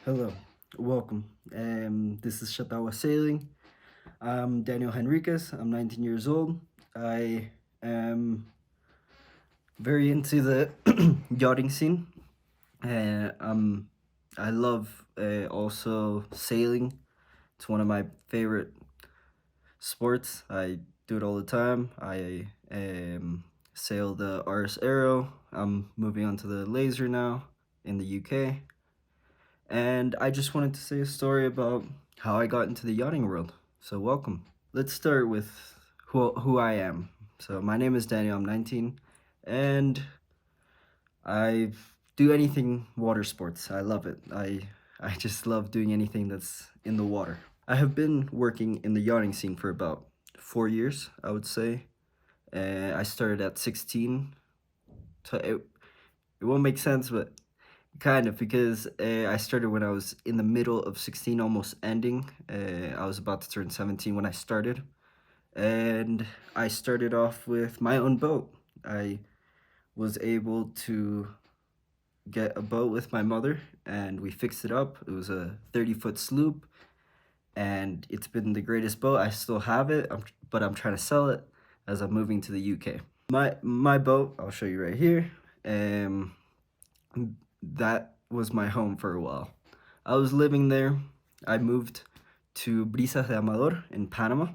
Hello, welcome. This is Shatawa Sailing. I'm Daniel Henriquez. I'm 19 years old. I am very into the yachting scene. I love also sailing. It's one of my favorite sports. I do it all the time. I sail the RS Aero. I'm moving on to the Laser now in the UK. And I just wanted to say a story about how I got into the yachting world. So welcome. Let's start with who I am. So my name is Daniel. I'm 19, and I do anything water sports. I love it. I just love doing anything that's in the water. I have been working in the yachting scene for about 4 years, I would say. I started at 16. So it won't make sense, but kind of, because I started when I was in the middle of 16, almost ending. I was about to turn 17 when I started. And I started off with my own boat. I was able to get a boat with my mother, and we fixed it up. It was a 30-foot sloop, and it's been the greatest boat. I still have it, but I'm trying to sell it as I'm moving to the UK. My boat, I'll show you right here. Um, that was my home for a while. I was living there. I moved to Brisas de Amador in Panama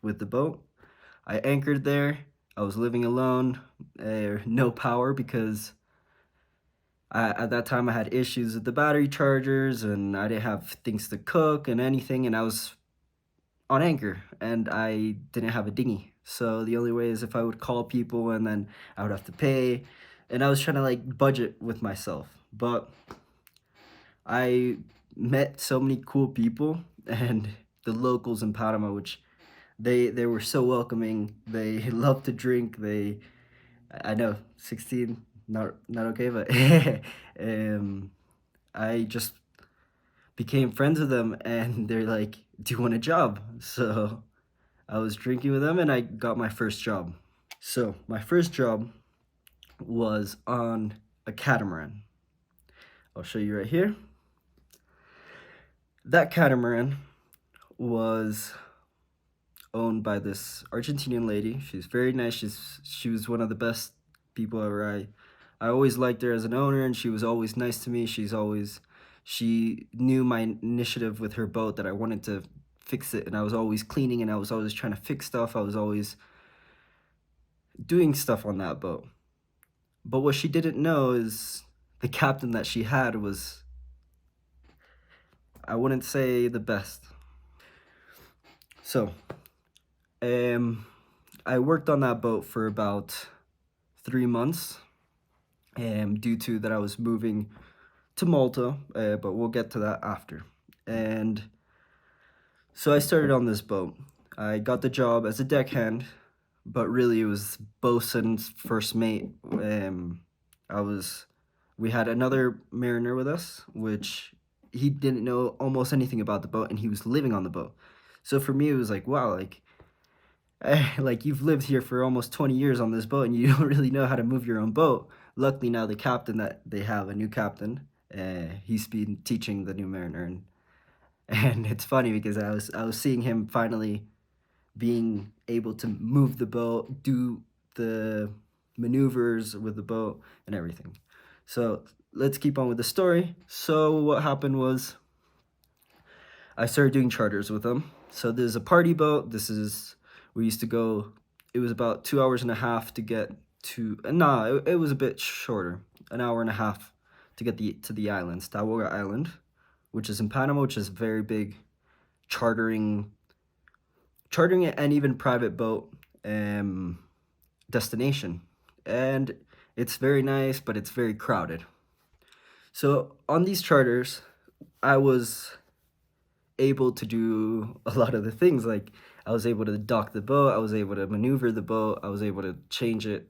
with the boat. I anchored there. I was living alone, no power, because at that time I had issues with the battery chargers, and I didn't have things to cook and anything, and I was on anchor, and I didn't have a dinghy. So the only way is if I would call people, and then I would have to pay, and I was trying to like budget with myself. But I met so many cool people, and the locals in Panama, which they were so welcoming. They love to drink. I know 16, not okay, but I just became friends with them, and they're like, "Do you want a job?" So I was drinking with them, and I got my first job. So my first job was on a catamaran. I'll show you right here. That catamaran was owned by this Argentinian lady. She's very nice. She was one of the best people ever. I always liked her as an owner, and she was always nice to me. She knew my initiative with her boat, that I wanted to fix it, and I was always cleaning, and I was always trying to fix stuff. I was always doing stuff on that boat. But what she didn't know is the captain that she had was, I wouldn't say the best. So, um, I worked on that boat for about 3 months, due to that I was moving to Malta, but we'll get to that after. And so I started on this boat. I got the job as a deckhand, but really it was bosun's first mate. I was, we had another mariner with us, which he didn't know almost anything about the boat, and he was living on the boat. So for me, it was like, wow, like you've lived here for almost 20 years on this boat, and you don't really know how to move your own boat. Luckily now the captain that they have, a new captain, he's been teaching the new mariner, and it's funny because I was seeing him finally being able to move the boat, do the maneuvers with the boat and everything. So let's keep on with the story. So what happened was I started doing charters with them. So there's a party boat. We used to go, it was about 2 hours and a half to get to, it was a bit shorter, an hour and a half to get to the islands, Taboga Island, which is in Panama, which is very big chartering and even private boat destination. And it's very nice, but it's very crowded. So on these charters, I was able to do a lot of the things. Like, I was able to dock the boat, I was able to maneuver the boat, I was able to change it.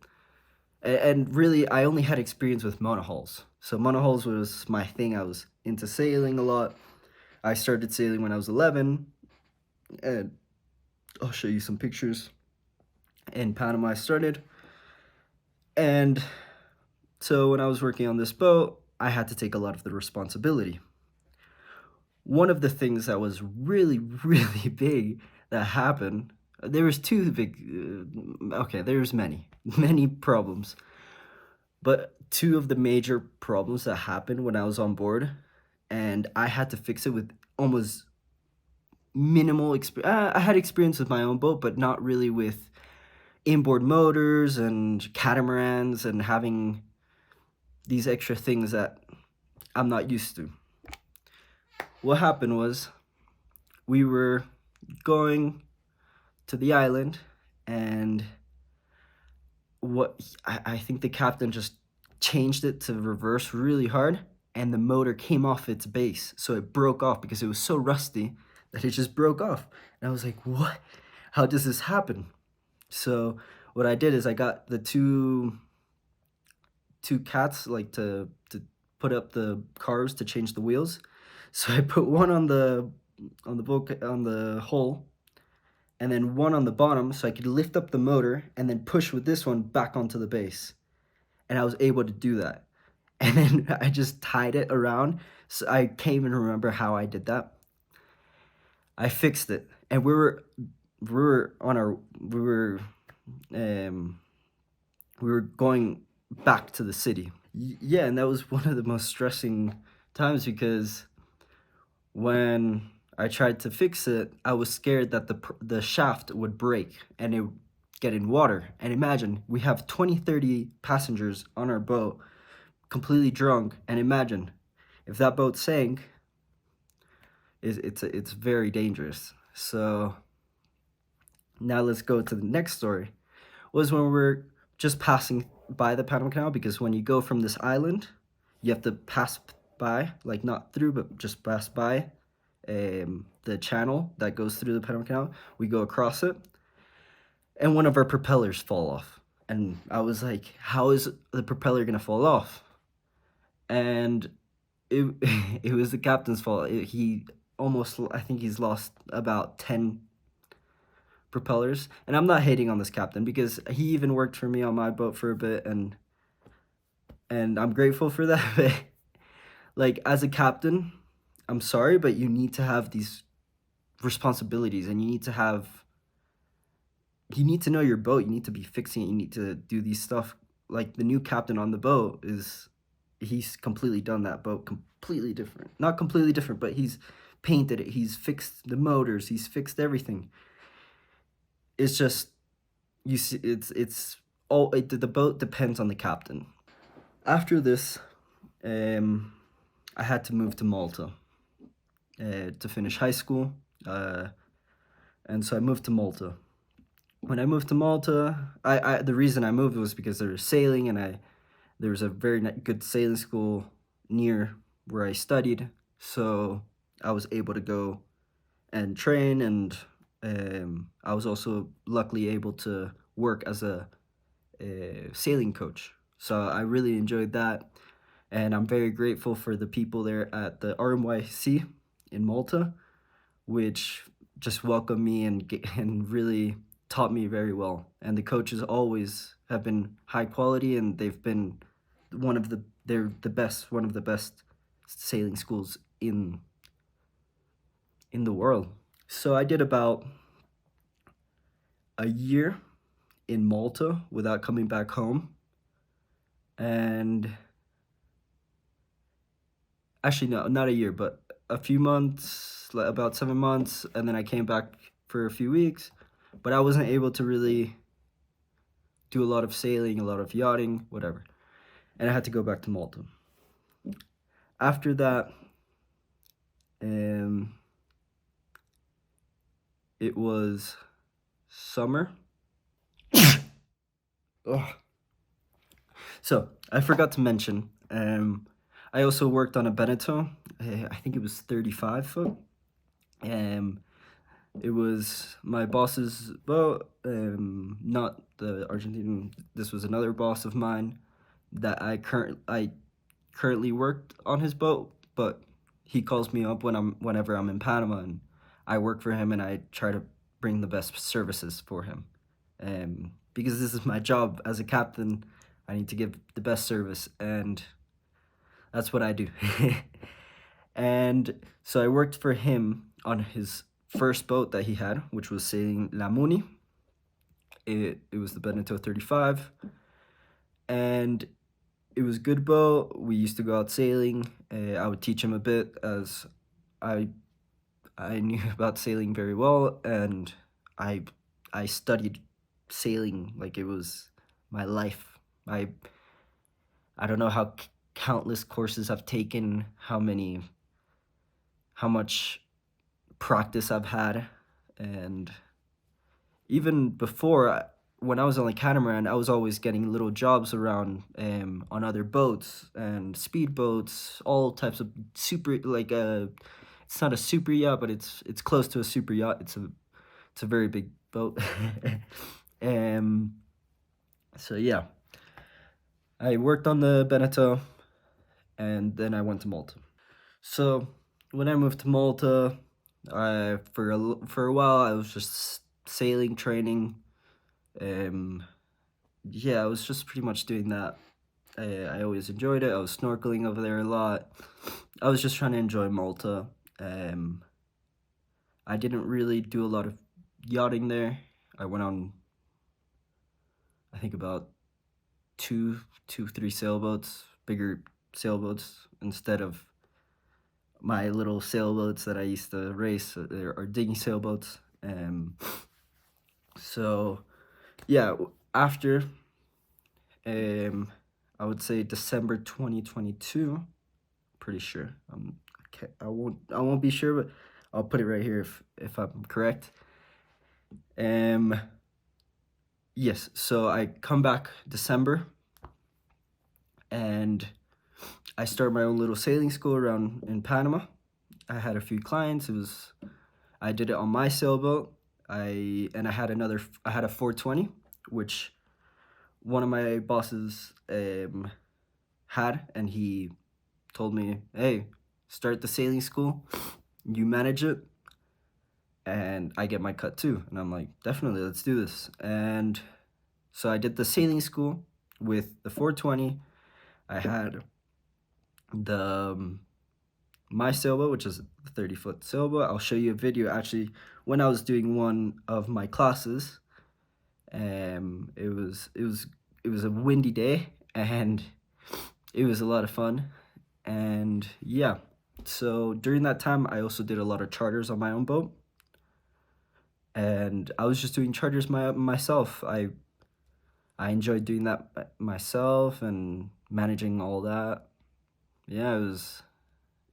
And really, I only had experience with monohulls. So monohulls was my thing. I was into sailing a lot. I started sailing when I was 11, and I'll show you some pictures. In Panama I started. And so when I was working on this boat, I had to take a lot of the responsibility. One of the things that was really, really big that happened, there was two big, okay, there's many, many problems, but two of the major problems that happened when I was on board, and I had to fix it with almost minimal experience. I had experience with my own boat, but not really with inboard motors and catamarans and having these extra things that I'm not used to. What happened was we were going to the island, and I think the captain just changed it to reverse really hard, and the motor came off its base, so it broke off because it was so rusty that it just broke off. And I was like, what? How does this happen? So what I did is I got the two cats like to put up the cars to change the wheels. So I put one on the boat on the hull, and then one on the bottom so I could lift up the motor and then push with this one back onto the base. And I was able to do that. And then I just tied it around. So I can't even remember how I did that. I fixed it, and um we were going back to the city. Yeah, and that was one of the most stressing times because when I tried to fix it, I was scared that the shaft would break and it would get in water. And imagine, we have 20, 30 passengers on our boat, completely drunk, and imagine if that boat sank, it's very dangerous. So now let's go to the next story. Was when we were just passing by the Panama Canal, because when you go from this island, you have to pass by, like not through, but just pass by the channel that goes through the Panama Canal. We go across it, and one of our propellers fall off. And I was like, how is the propeller gonna fall off? And it it was the captain's fault. He almost, I think he's lost about 10 propellers. And I'm not hating on this captain because he even worked for me on my boat for a bit, and I'm grateful for that. But like, as a captain, I'm sorry, but you need to have these responsibilities, and you need to know your boat. You need to be fixing it. You need to do these stuff. Like the new captain on the boat he's completely done that boat completely different. Not completely different, but he's painted it. He's fixed the motors. He's fixed everything. It's just, you see, the boat depends on the captain. After this, I had to move to Malta to finish high school, and so I moved to Malta. When I moved to Malta, the reason I moved was because there was sailing, and there was a very good sailing school near where I studied, so I was able to go and train, and I was also luckily able to work as a sailing coach. So I really enjoyed that, and I'm very grateful for the people there at the RMYC in Malta, which just welcomed me and really taught me very well. And the coaches always have been high quality, and they've been they're the best, one of the best sailing schools in the world. So I did about a year in Malta without coming back home. And actually, no, not a year, but a few months, like about 7 months, and then I came back for a few weeks. But I wasn't able to really do a lot of sailing, a lot of yachting, whatever. And I had to go back to Malta. After that, it was summer. Ugh. So I forgot to mention, I also worked on a Beneteau. I think it was 35 foot. It was my boss's boat, not the Argentinian. This was another boss of mine that I currently worked on his boat, but he calls me up whenever I'm in Panama, and I work for him, and I try to bring the best services for him. Because this is my job as a captain, I need to give the best service, and that's what I do. And so I worked for him on his first boat that he had, which was sailing La Muni. It was the Beneteau 35, and it was a good boat. We used to go out sailing. I would teach him a bit, as I I knew about sailing very well, and I I studied sailing like it was my life. I don't know how countless courses I've taken, how much practice I've had, and even before, when I was on the catamaran, I was always getting little jobs around on other boats and speedboats, all types of super, like it's not a super yacht, but it's close to a super yacht. It's a very big boat. um. So yeah, I worked on the Beneteau, and then I went to Malta. So when I moved to Malta, for a while I was just sailing training. Um, yeah, I was just pretty much doing that. I always enjoyed it. I was snorkeling over there a lot. I was just trying to enjoy Malta. Um, I didn't really do a lot of yachting there. I went on, I think, about three sailboats, bigger sailboats, instead of my little sailboats that I used to race, or dinghy sailboats. So yeah, after I would say December 2022. Pretty sure. I won't be sure, but I'll put it right here if I'm correct. Yes. So I come back December, and I start my own little sailing school around in Panama. I had a few clients. I did it on my sailboat. I had a 420, which one of my bosses had, and he told me, "Hey, start the sailing school. You manage it, and I get my cut too." And I'm like, "Definitely, let's do this." And so I did the sailing school with the 420. I had the my sailboat, which is the 30-foot sailboat. I'll show you a video actually when I was doing one of my classes. It was a windy day, and it was a lot of fun. And yeah, so during that time I also did a lot of charters on my own boat, and I was just doing charters myself. I enjoyed doing that myself and managing all that. Yeah,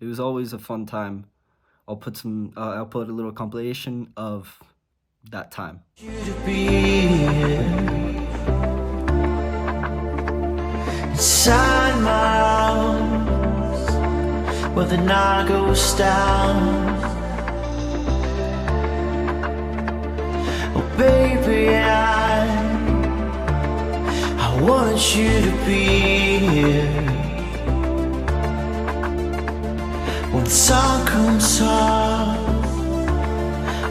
it was always a fun time. I'll put a little compilation of that time. You to be inside my arms, where the night goes down. Oh baby, I want you to be here when the sun comes up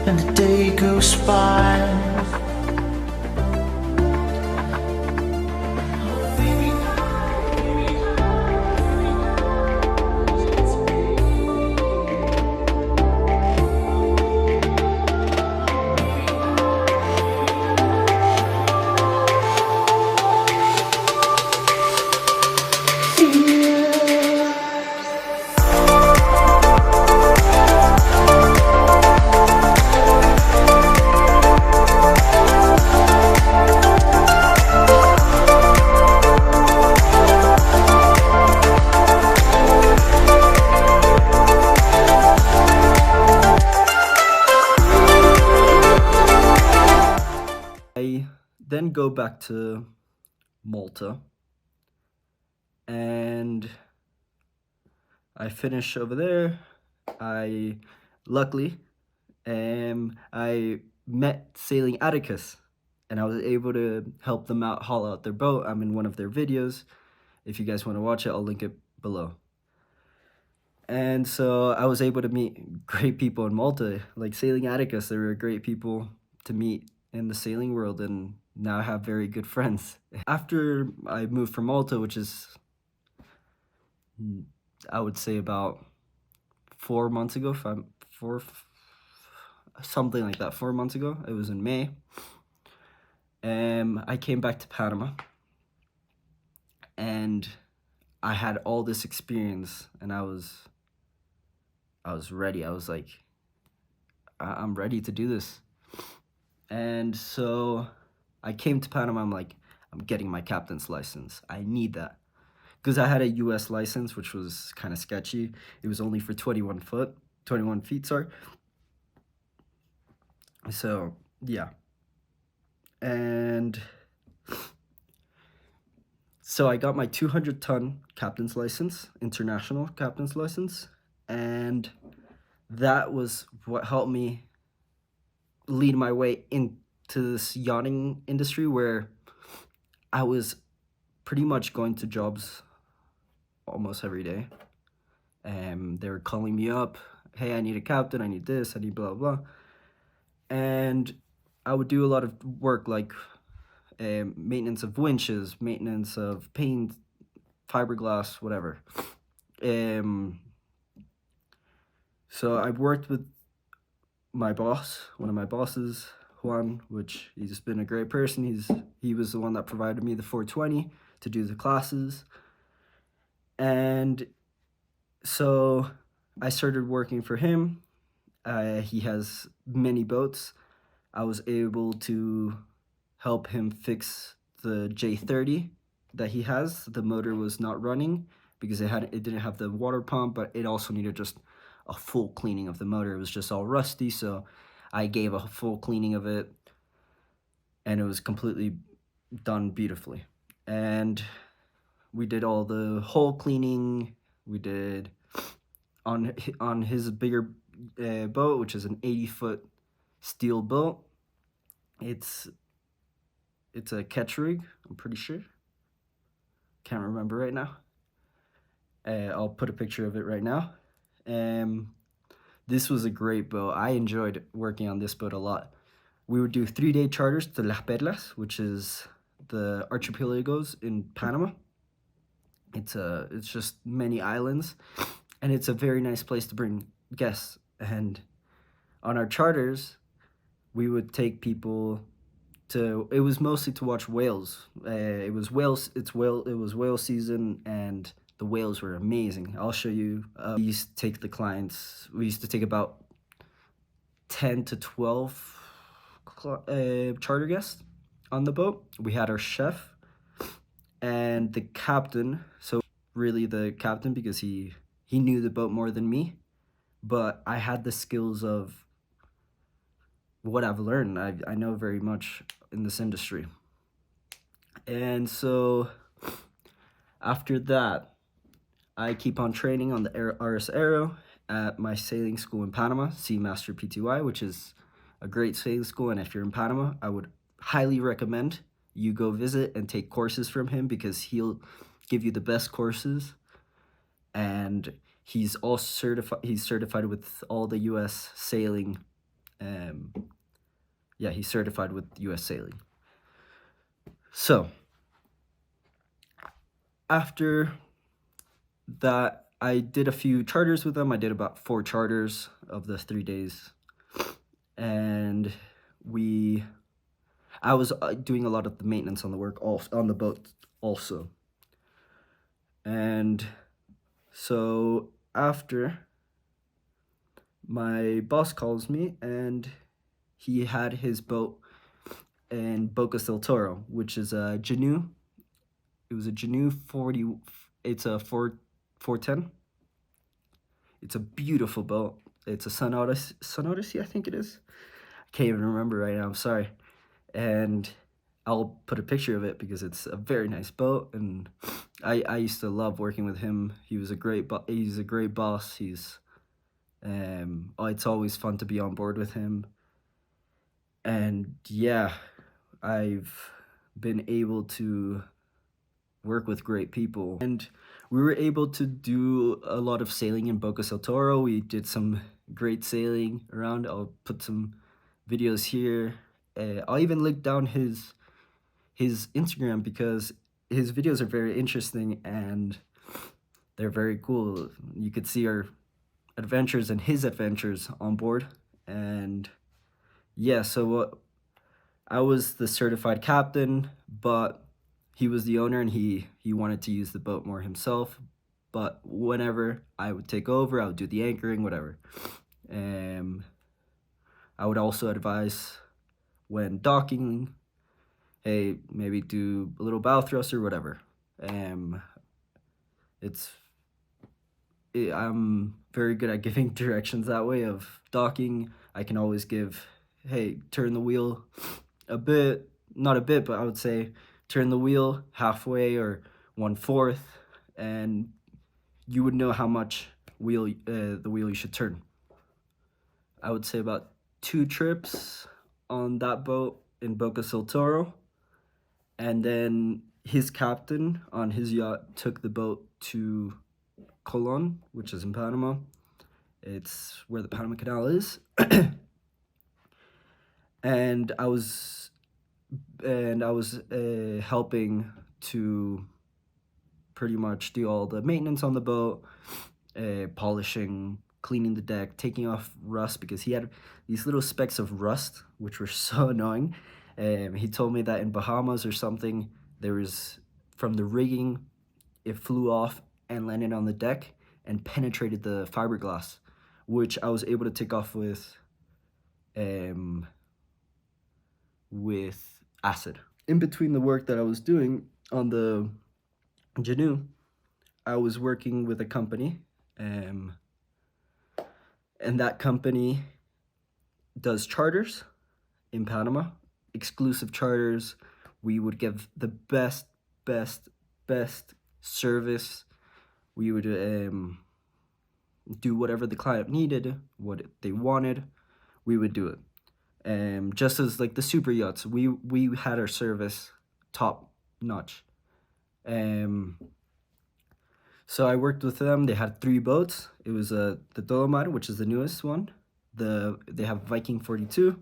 and the day goes by. I then go back to Malta, and I finish over there. Luckily, I met Sailing Atticus, and I was able to help them out, haul out their boat. I'm in one of their videos. If you guys want to watch it, I'll link it below. And so I was able to meet great people in Malta, like Sailing Atticus. They were great people to meet in the sailing world, and now I have very good friends. After I moved from Malta, which is, I would say, about 4 months ago, something like that, 4 months ago. It was in May. I came back to Panama, and I had all this experience, and I was ready. I was like, I'm ready to do this. And so I came to Panama. I'm like, I'm getting my captain's license. I need that. Because I had a US license, which was kind of sketchy. It was only for 21 feet, sorry. So, yeah. And so I got my 200-ton captain's license, international captain's license, and that was what helped me lead my way into this yachting industry, where I was pretty much going to jobs almost every day. They were calling me up, hey, I need a captain, I need this, I need blah, blah. And I would do a lot of work like maintenance of winches, maintenance of paint, fiberglass, whatever. So I worked with my boss, one of my bosses, Juan, which he's been a great person. He was the one that provided me the 420 to do the classes. And so I started working for him. He has many boats. I was able to help him fix the J30 that he has. The motor was not running because it didn't have the water pump, but it also needed just a full cleaning of the motor. It was just all rusty, so I gave a full cleaning of it, and it was completely done beautifully. And we did all the hull cleaning. We did on his bigger boat, which is an 80-foot steel boat. It's a catch rig, I'm pretty sure. Can't remember right now. I'll put a picture of it right now. This was a great boat. I enjoyed working on this boat a lot. We would do 3-day charters to Las Perlas, which is the archipelagos in Panama. It's just many islands, and it's a very nice place to bring guests. And on our charters, we would take people to. It was mostly to watch whales. It was whale season, and the whales were amazing. I'll show you. We used to take the clients. We used to take about 10 to 12 charter guests on the boat. We had our chef and the captain. So really the captain, because he knew the boat more than me, but I had the skills of what I've learned. I know very much in this industry. And so after that, I keep on training on the RS Aero at my sailing school in Panama, Seamaster PTY, which is a great sailing school. And if you're in Panama, I would highly recommend you go visit and take courses from him, because he'll give you the best courses. And he's all certified. He's certified with all the U.S. sailing. He's certified with U.S. sailing. So after that, I did a few charters with them. I did about 4 charters of the 3 days, and I was doing a lot of the maintenance on the work on the boat also. And so after, my boss calls me, and he had his boat in Boca del Toro, which is a Genu. It was a Genu 40. It's a 410. It's a beautiful boat. It's a Sun Odyssey, I think it is. I can't even remember right now. I'm sorry. And I'll put a picture of it because it's a very nice boat, and I used to love working with him. He's a great boss. It's always fun to be on board with him. And yeah, I've been able to work with great people, and we were able to do a lot of sailing in Boca del Toro. We did some great sailing around. I'll put some videos here. I'll even link down his Instagram, because his videos are very interesting and they're very cool. You could see our adventures and his adventures on board. And yeah, so I was the certified captain, but he was the owner and he wanted to use the boat more himself. But whenever I would take over, I would do the anchoring, whatever. Um, I would also advise when docking, hey, maybe do a little bow thrust or whatever. Um, it's I'm very good at giving directions that way of docking. I can always give, hey, turn the wheel a bit, not a bit, but I would say turn the wheel halfway or 1/4, and you would know how much the wheel you should turn. I would say about 2 trips on that boat in Boca del Toro, and then his captain on his yacht took the boat to Colon, which is in Panama. It's where the Panama Canal is. and I was helping to pretty much do all the maintenance on the boat, polishing, cleaning the deck, taking off rust, because he had these little specks of rust which were so annoying. He told me that in Bahamas or something, there was, from the rigging, it flew off and landed on the deck and penetrated the fiberglass, which I was able to take off with acid. In between the work that I was doing on the Janu, I was working with a company, and that company does charters in Panama, exclusive charters. We would give the best, best service. We would do whatever the client needed, what they wanted. We would do it. Just as like the super yachts, we had our service top notch. So I worked with them. They had 3 boats. It was the Dolomite, which is the newest one. They have Viking 42.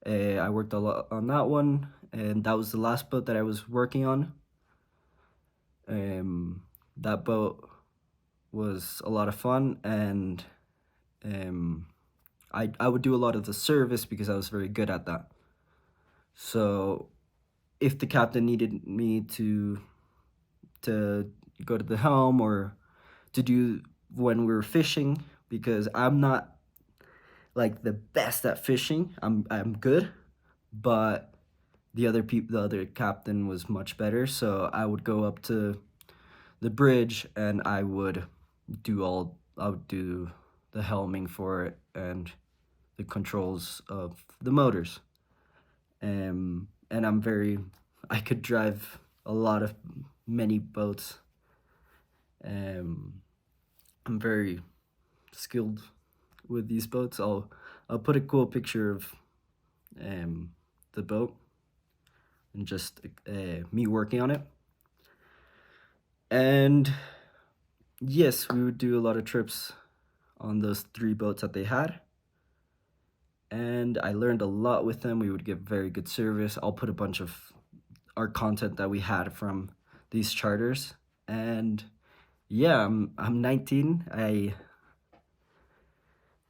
I worked a lot on that one, and that was the last boat that I was working on. That boat was a lot of fun, and I would do a lot of the service because I was very good at that. So if the captain needed me to go to the helm or to do when we were fishing, because I'm not like the best at fishing. I'm good, but the other captain was much better. So I would go up to the bridge and I would do the helming for it and the controls of the motors. And I could drive a lot of many boats. I'm very skilled with these boats. I'll put a cool picture of the boat and just me working on it. And yes, we would do a lot of trips on those 3 boats that they had. And I learned a lot with them. We would give very good service. I'll put a bunch of our content that we had from these charters. And yeah, I'm 19.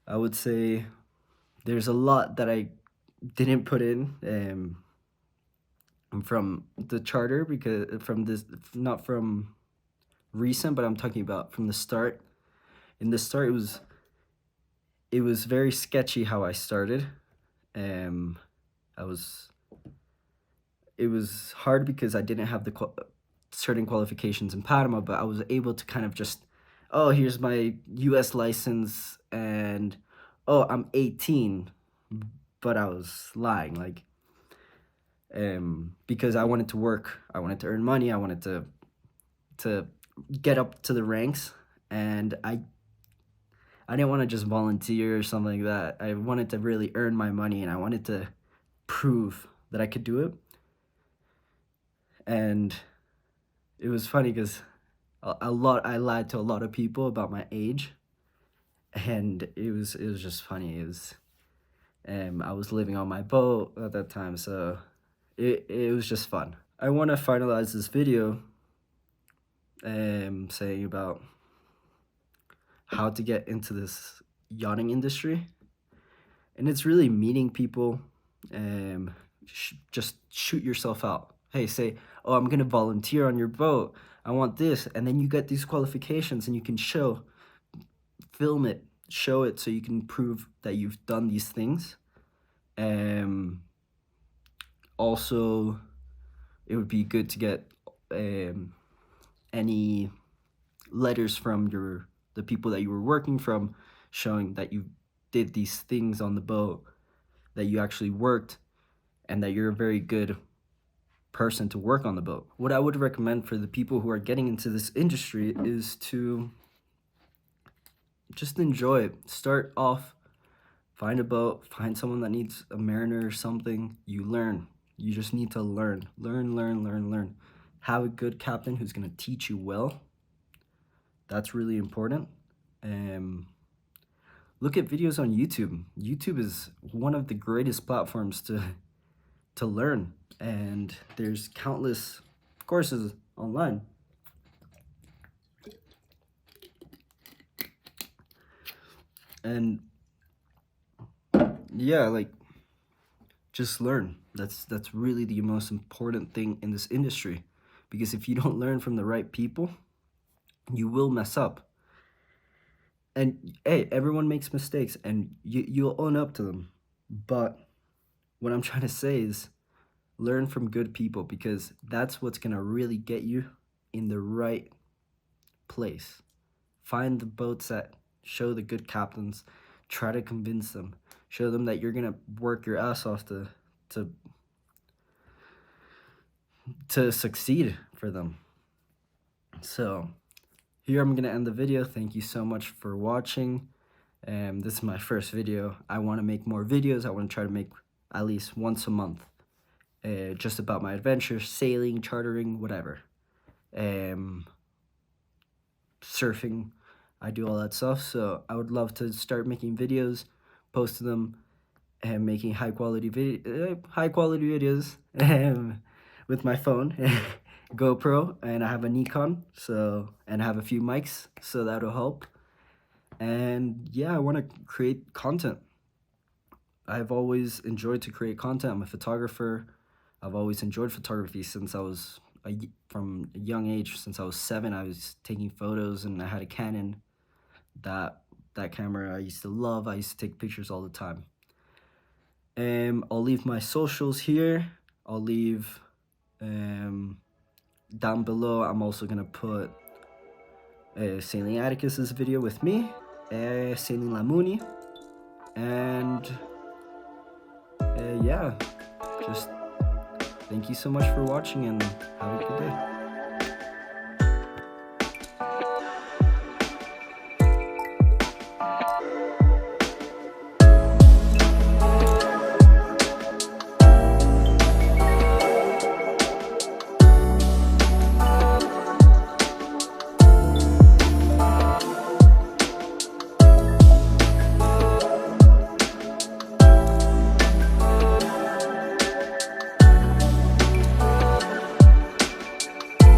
I would say there's a lot that I didn't put in from the charter, because not from recent, but I'm talking about from the start. In the start, it was very sketchy how I started. I was It was hard because I didn't have the certain qualifications in Panama, but I was able to kind of just, oh, here's my U.S. license, and oh, I'm 18, but I was lying, like, because I wanted to work, I wanted to earn money, I wanted to get up to the ranks, and I didn't want to just volunteer or something like that. I wanted to really earn my money, and I wanted to prove that I could do it. And it was funny because I lied to a lot of people about my age, and it was just funny. I was living on my boat at that time, so it was just fun. I want to finalize this video saying about how to get into this yachting industry. And it's really meeting people. Just shoot yourself out. Hey, say, oh, I'm gonna volunteer on your boat. I want this, and then you get these qualifications, and you can film it, show it, so you can prove that you've done these things. Also, it would be good to get any letters from the people that you were working from, showing that you did these things on the boat, that you actually worked, and that you're a very good person to work on the boat. What I would recommend for the people who are getting into this industry is to just enjoy it. Start off, find a boat, find someone that needs a mariner or something. You learn. You just need to learn. Learn. Have a good captain who's going to teach you well. That's really important. Look at videos on YouTube. YouTube is one of the greatest platforms to learn, and there's countless courses online. And yeah, like, just learn. That's really the most important thing in this industry, because if you don't learn from the right people, you will mess up. And hey, everyone makes mistakes, and you'll own up to them. But what I'm trying to say is, learn from good people, because that's what's gonna really get you in the right place. Find the boats that show the good captains. Try to convince them. Show them that you're gonna work your ass off to succeed for them. So here I'm gonna end the video. Thank you so much for watching. This is my first video. I want to make more videos. I want to try to make at least once a month, just about my adventures, sailing, chartering, whatever. Surfing, I do all that stuff. So I would love to start making videos, posting them, and making high quality videos with my phone, GoPro, and I have a Nikon, and I have a few mics, so that'll help. And yeah, I want to create content. I've always enjoyed to create content. I'm a photographer. I've always enjoyed photography since I was from a young age. Since I was 7, I was taking photos, and I had a Canon. That camera I used to love. I used to take pictures all the time. I'll leave my socials here. I'll leave down below. I'm also gonna put Sailing Atticus's video with me, Sailing Lamuni, and yeah, just thank you so much for watching, and have a good day.